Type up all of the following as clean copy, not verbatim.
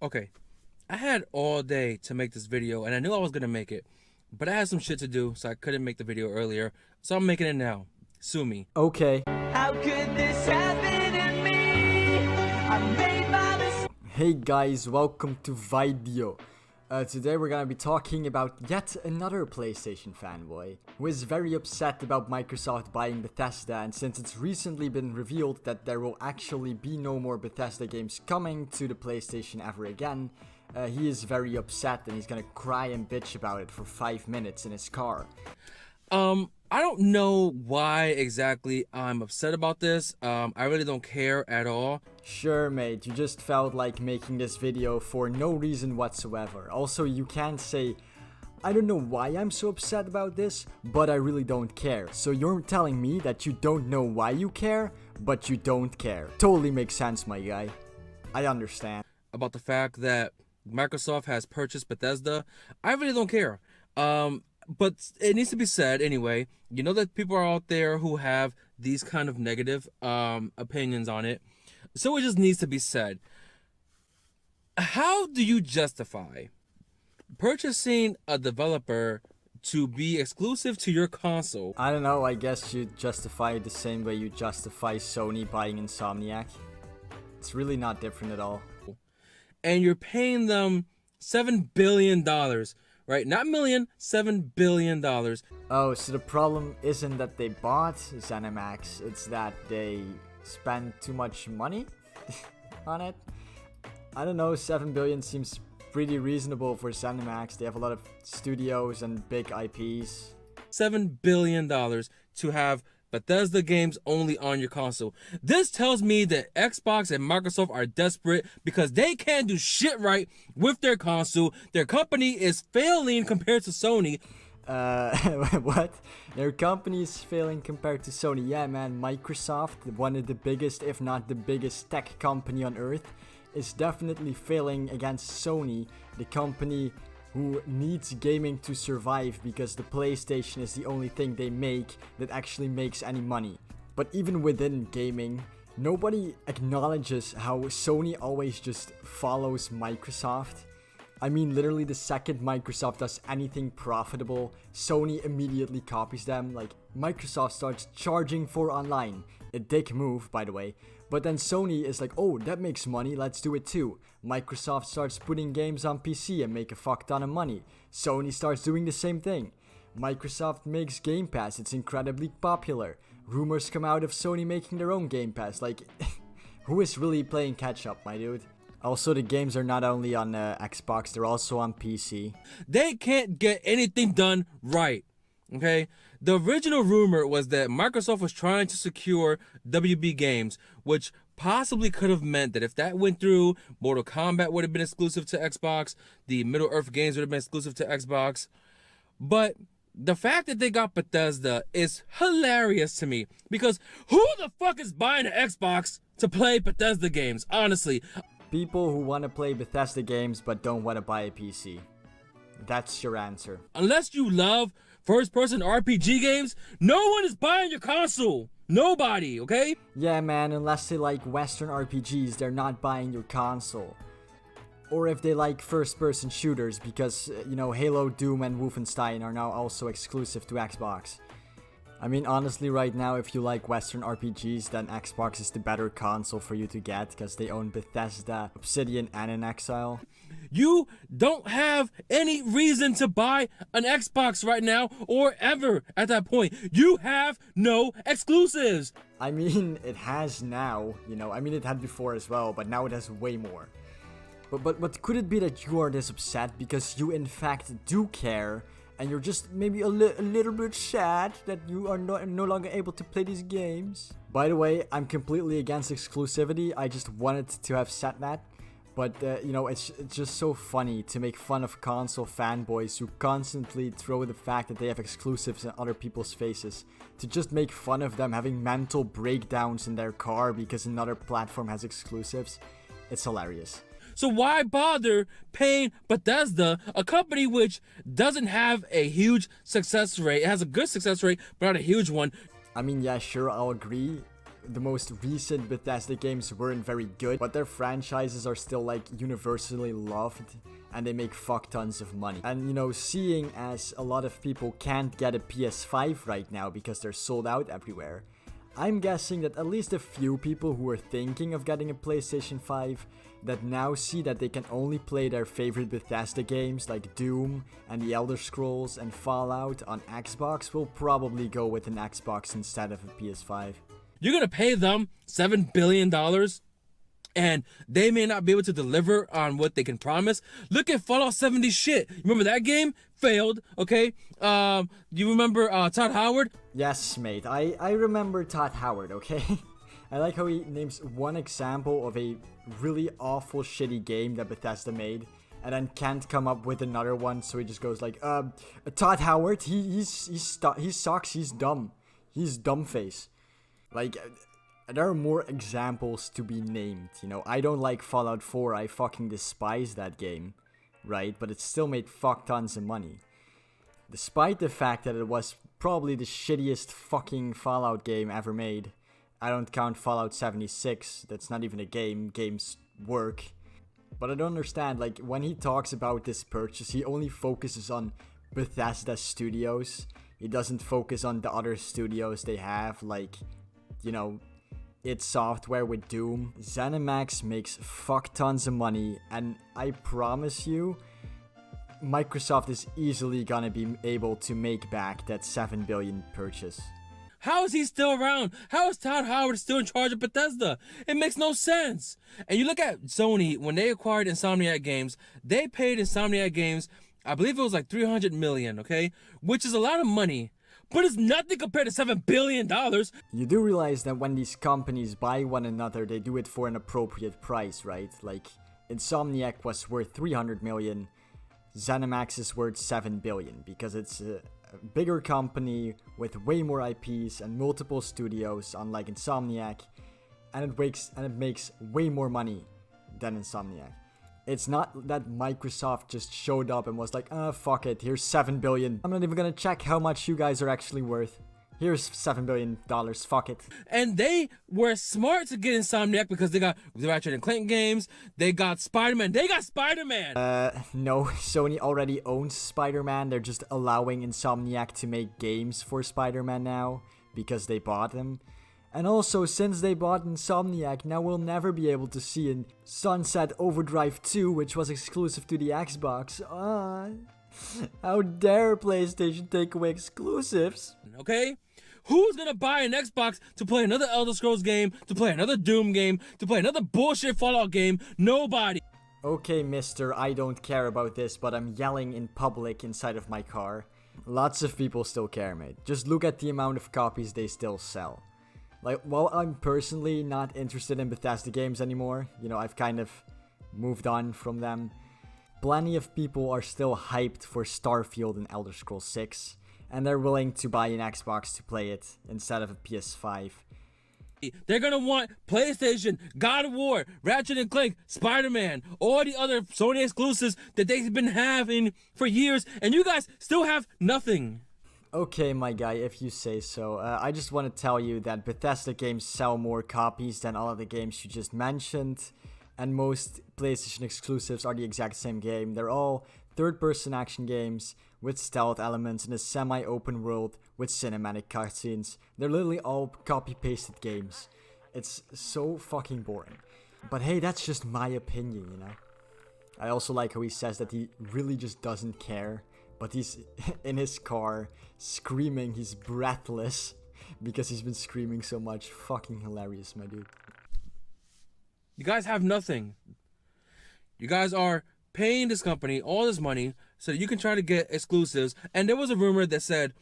Okay, I had all day to make this video and I knew I was gonna make it, but I had some shit to do, so I couldn't make the video earlier, so I'm making it now. Sue me. Okay. How could this happen to me? I made my mistake. Hey guys, welcome to video. Today we're gonna be talking about yet another PlayStation fanboy who is very upset about Microsoft buying Bethesda, and since it's recently been revealed that there will actually be no more Bethesda games coming to the PlayStation ever again, he is very upset and he's gonna cry and bitch about it for 5 minutes in his car. I don't know why exactly I'm upset about this. I really don't care at all. Sure, mate, you just felt like making this video for no reason whatsoever. Also, you can't say, I don't know why I'm so upset about this, but I really don't care. So you're telling me that you don't know why you care, but you don't care. Totally makes sense, my guy. I understand. About the fact that Microsoft has purchased Bethesda, I really don't care. But it needs to be said anyway. You know that people are out there who have these kind of negative opinions on it. So it just needs to be said. How do you justify purchasing a developer to be exclusive to your console? I don't know, I guess you justify it the same way you justify Sony buying Insomniac. It's really not different at all. And you're paying them $7 billion. Right? Not million, $7 billion. Oh, so the problem isn't that they bought ZeniMax, it's that they spent too much money on it? I don't know, 7 billion seems pretty reasonable for ZeniMax. They have a lot of studios and big IPs. $7 billion to have Bethesda games only on your console. This tells me that Xbox and Microsoft are desperate because they can't do shit right with their console. Their company is failing compared to Sony. What? Their company is failing compared to Sony. Yeah, man, Microsoft, one of the biggest, if not the biggest tech company on earth, is definitely failing against Sony, the company who needs gaming to survive because the PlayStation is the only thing they make that actually makes any money. But even within gaming, nobody acknowledges how Sony always just follows Microsoft. I mean, literally the second Microsoft does anything profitable, Sony immediately copies them. Like, Microsoft starts charging for online. A dick move, by the way. But then Sony is like, oh, that makes money, let's do it too. Microsoft starts putting games on PC and make a fuck ton of money. Sony starts doing the same thing. Microsoft makes Game Pass, it's incredibly popular. Rumors come out of Sony making their own Game Pass. Like, who is really playing catch up, my dude? Also, the games are not only on Xbox, they're also on PC. They can't get anything done right. Okay? The original rumor was that Microsoft was trying to secure WB games, which possibly could have meant that if that went through, Mortal Kombat would have been exclusive to Xbox, the Middle-earth games would have been exclusive to Xbox. But the fact that they got Bethesda is hilarious to me, because who the fuck is buying an Xbox to play Bethesda games, honestly? People who want to play Bethesda games but don't want to buy a PC. That's your answer. Unless you love first-person RPG games, no one is buying your console. Nobody, okay? Yeah, man, unless they like Western RPGs, they're not buying your console. Or if they like first-person shooters, because, you know, Halo, Doom, and Wolfenstein are now also exclusive to Xbox. I mean, honestly, right now, if you like Western RPGs, then Xbox is the better console for you to get, because they own Bethesda, Obsidian, and In Exile. You don't have any reason to buy an Xbox right now or ever at that point. You have no exclusives. I mean, it has now, you know, I mean, it had before as well, but now it has way more. But could it be that you are this upset because you in fact do care, and you're just maybe a little bit sad that you are no longer able to play these games? By the way, I'm completely against exclusivity. I just wanted to have said that. But, you know, it's just so funny to make fun of console fanboys who constantly throw the fact that they have exclusives in other people's faces. To just make fun of them having mental breakdowns in their car because another platform has exclusives. It's hilarious. So why bother paying Bethesda, a company which doesn't have a huge success rate? It has a good success rate, but not a huge one. I mean, yeah, sure, I'll agree. the most recent Bethesda games weren't very good, but their franchises are still like universally loved and they make fuck tons of money. And you know, seeing as a lot of people can't get a PS5 right now because they're sold out everywhere, I'm guessing that at least a few people who are thinking of getting a PlayStation 5 that now see that they can only play their favorite Bethesda games like Doom and The Elder Scrolls and Fallout on Xbox will probably go with an Xbox instead of a PS5. You're gonna pay them $7 billion and they may not be able to deliver on what they can promise. Look at Fallout 70 shit. Remember that game? Failed, okay? You remember Todd Howard? Yes, mate, I remember Todd Howard, okay? I like how he names one example of a really awful shitty game that Bethesda made and then can't come up with another one, so he just goes like, Todd Howard, he sucks, he's dumb. He's dumbface. Like, there are more examples to be named, you know. I don't like Fallout 4, I fucking despise that game, right? But it still made fuck tons of money. Despite the fact that it was probably the shittiest fucking Fallout game ever made. I don't count Fallout 76, that's not even a game, games work. But I don't understand, like, when he talks about this purchase, he only focuses on Bethesda Studios. He doesn't focus on the other studios they have, like, you know, id Software with Doom. ZeniMax makes fuck tons of money, and I promise you, Microsoft is easily gonna be able to make back that $7 billion purchase. How is he still around? How is Todd Howard still in charge of Bethesda? It makes no sense. And you look at Sony, when they acquired Insomniac Games, they paid Insomniac Games, I believe it was like $300 million, okay? Which is a lot of money, but it's nothing compared to $7 billion. You do realize that when these companies buy one another, they do it for an appropriate price, right? Like, Insomniac was worth $300 million, ZeniMax is worth $7 billion, because it's a bigger company with way more IPs and multiple studios, unlike Insomniac, and it makes way more money than Insomniac. It's not that Microsoft just showed up and was like, fuck it, here's $7 billion. I'm not even gonna check how much you guys are actually worth. Here's $7 billion, fuck it. And they were smart to get Insomniac because they got the Ratchet & Clank games, they got Spider-Man, No, Sony already owns Spider-Man, they're just allowing Insomniac to make games for Spider-Man now, because they bought them. And also, since they bought Insomniac, now we'll never be able to see in Sunset Overdrive 2, which was exclusive to the Xbox. How dare PlayStation take away exclusives? Okay? Who's gonna buy an Xbox to play another Elder Scrolls game, to play another Doom game, to play another bullshit Fallout game? Nobody. Okay, mister, I don't care about this, but I'm yelling in public inside of my car. Lots of people still care, mate. Just look at the amount of copies they still sell. Like, while I'm personally not interested in Bethesda games anymore, you know, I've kind of moved on from them, plenty of people are still hyped for Starfield and Elder Scrolls 6, and they're willing to buy an Xbox to play it instead of a PS5. They're gonna want PlayStation, God of War, Ratchet & Clank, Spider-Man, all the other Sony exclusives that they've been having for years, and you guys still have nothing. Okay, my guy, if you say so. I just want to tell you that Bethesda games sell more copies than all of the games you just mentioned, and most PlayStation exclusives are the exact same game. They're all third-person action games with stealth elements in a semi-open world with cinematic cutscenes. They're literally all copy-pasted games. It's so fucking boring. But hey, that's just my opinion, you know? I also like how he says that he really just doesn't care, but he's in his car screaming, he's breathless because he's been screaming so much. Fucking hilarious, my dude. You guys have nothing. You guys are paying this company all this money so that you can try to get exclusives. And there was a rumor that said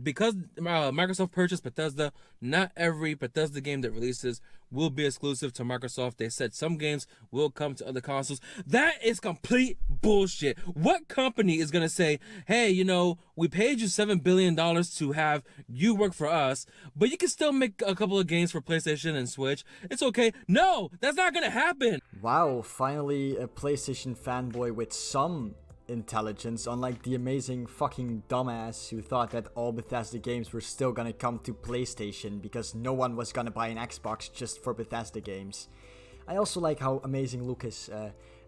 because Microsoft purchased Bethesda, not every Bethesda game that releases will be exclusive to Microsoft. They said some games will come to other consoles. That is complete bullshit. What company is going to say, hey, you know, we paid you $7 billion to have you work for us, but you can still make a couple of games for PlayStation and Switch. It's okay. No, that's not going to happen. Wow, finally a PlayStation fanboy with some intelligence, unlike the amazing fucking dumbass who thought that all Bethesda games were still gonna come to PlayStation because no one was gonna buy an Xbox just for Bethesda games. I also like how Amazing Lucas,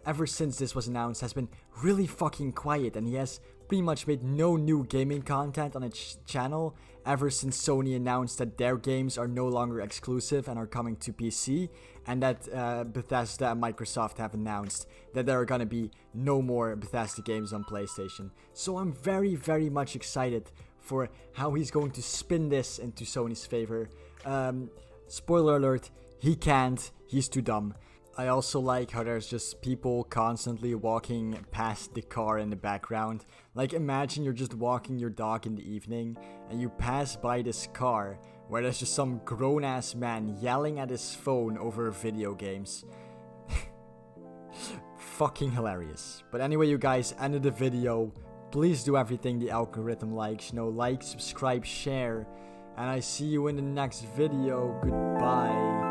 ever since this was announced, has been really fucking quiet, and he has pretty much made no new gaming content on his channel ever since Sony announced that their games are no longer exclusive and are coming to PC, and that Bethesda and Microsoft have announced that there are gonna be no more Bethesda games on PlayStation. So I'm very, very much excited for how he's going to spin this into Sony's favor. Spoiler alert, he can't, he's too dumb. I also like how there's just people constantly walking past the car in the background. Like, imagine you're just walking your dog in the evening and you pass by this car where there's just some grown-ass man yelling at his phone over video games. Fucking hilarious. But anyway, you guys, end of the video. Please do everything the algorithm likes. You know, like, subscribe, share. And I see you in the next video. Goodbye.